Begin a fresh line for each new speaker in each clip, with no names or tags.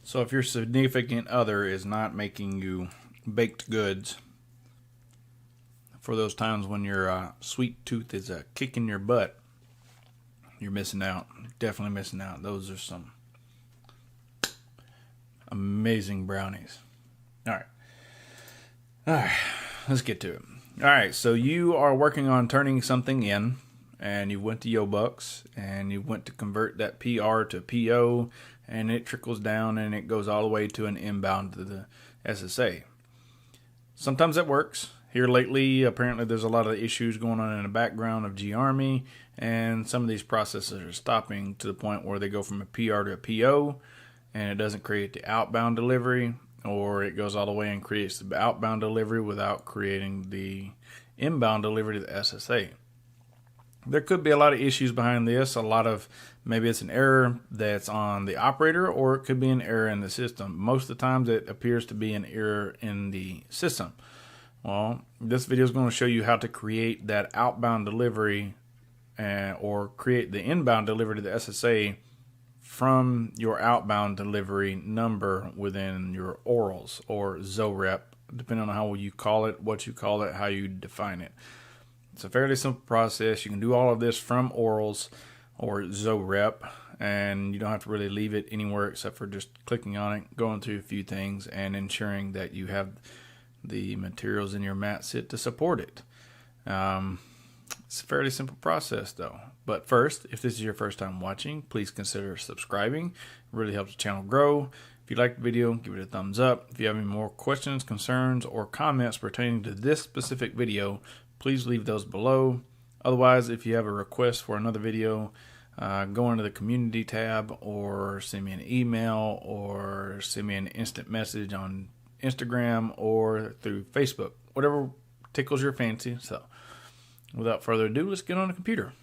So if your significant other is not making you baked goods for those times when your sweet tooth is kicking your butt, you're missing out. Definitely missing out. Those are some amazing brownies. All right, let's get to it. All right, so you are working on turning something in, and you went to YoBucks, and you went to convert that PR to PO, and it trickles down, and it goes all the way to an inbound to the SSA. Sometimes that works. Here lately, apparently there's a lot of issues going on in the background of G-Army, and some of these processes are stopping to the point where they go from a PR to a PO, and it doesn't create the outbound delivery, or it goes all the way and creates the outbound delivery without creating the inbound delivery to the SSA. There could be a lot of issues behind this. Maybe it's an error that's on the operator, or it could be an error in the system. Most of the times it appears to be an error in the system. Well, this video is going to show you how to create that outbound delivery or create the inbound delivery to the SSA from your outbound delivery number within your orals or ZOREP, depending on how you call it, what you call it, how you define it. It's a fairly simple process. You can do all of this from orals or ZOREP, and you don't have to really leave it anywhere except for just clicking on it, going through a few things, and ensuring that you have the materials in your mat sit to support it. It's a fairly simple process though. But first, if this is your first time watching, please consider subscribing. It really helps the channel grow. If you like the video, give it a thumbs up. If you have any more questions, concerns, or comments pertaining to this specific video, please leave those below. Otherwise, if you have a request for another video, go into the community tab, or send me an email, or send me an instant message on Instagram or through Facebook, whatever tickles your fancy. So without further ado, let's get on the computer.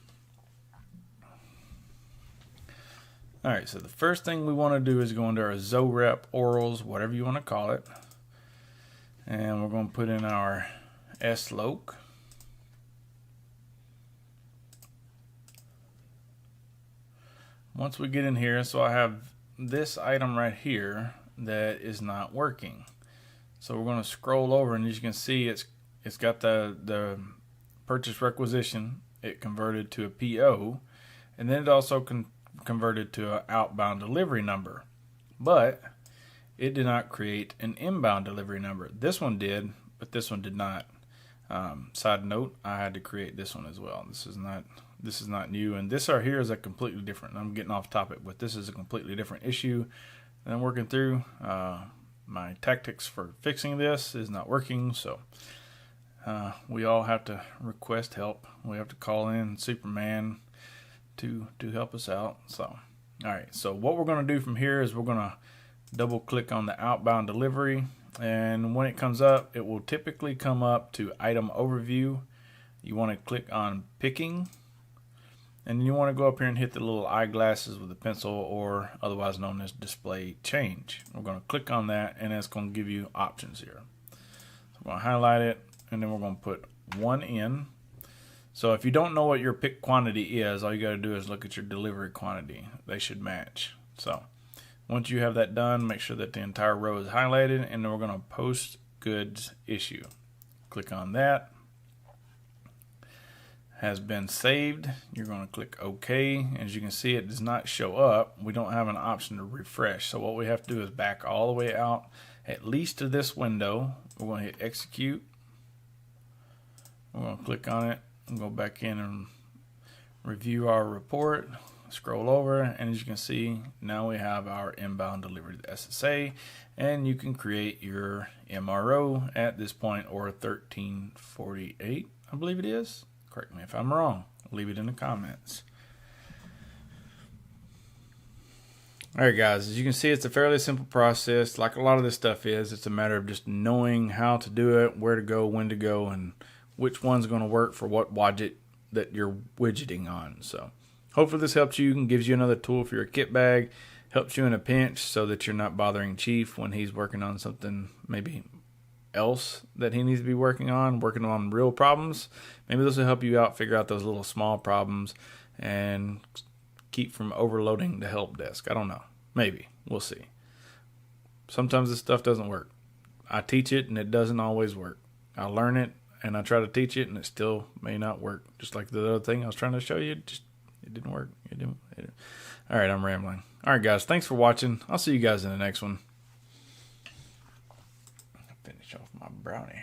All right, so the first thing we want to do is go into our ZOREP, orals, whatever you want to call it, and we're going to put in our SLOC. Once we get in here, so I have this item right here that is not working. So we're going to scroll over, and as you can see, it's got the purchase requisition. It converted to a PO, and then it also converted to an outbound delivery number. But it did not create an inbound delivery number. This one did, but this one did not. Side note, I had to create this one as well. This is not new, and this right here is a completely different. I'm getting off topic, but this is a completely different issue that I'm working through. My tactics for fixing this is not working, so we all have to request help. We have to call in Superman to help us out. So, all right. So what we're going to do from here is we're going to double click on the outbound delivery, and when it comes up, it will typically come up to item overview. You want to click on picking, and you want to go up here and hit the little eyeglasses with a pencil, or otherwise known as display change. We're going to click on that, and it's going to give you options here. So we're going to highlight it, and then we're going to put one in. So if you don't know what your pick quantity is, all you got to do is look at your delivery quantity. They should match. So once you have that done, make sure that the entire row is highlighted, and then we're going to post goods issue. Click on that. Has been saved. You're going to click OK. As you can see, it does not show up. We don't have an option to refresh. So what we have to do is back all the way out, at least to this window. We're going to hit execute. We're going to click on it and go back in and review our report. Scroll over, and as you can see, now we have our inbound delivery to the SSA, and you can create your MRO at this point, or 1348, I believe it is. Correct me if I'm wrong. Leave it in the comments. All right, guys, as you can see, it's a fairly simple process. Like a lot of this stuff is, it's a matter of just knowing how to do it, where to go, when to go, and which one's going to work for what widget that you're widgeting on. So hopefully this helps you and gives you another tool for your kit bag, helps you in a pinch so that you're not bothering Chief when he's working on something maybe else that he needs to be working on real problems. Maybe this will help you out, figure out those little small problems, and keep from overloading the help desk. I don't know. Maybe. We'll see. Sometimes this stuff doesn't work. I teach it, and it doesn't always work. I learn it, and I try to teach it, and it still may not work. Just like the other thing I was trying to show you, it didn't work. It didn't. All right, I'm rambling. All right, guys, thanks for watching. I'll see you guys in the next one. Finish off my brownie.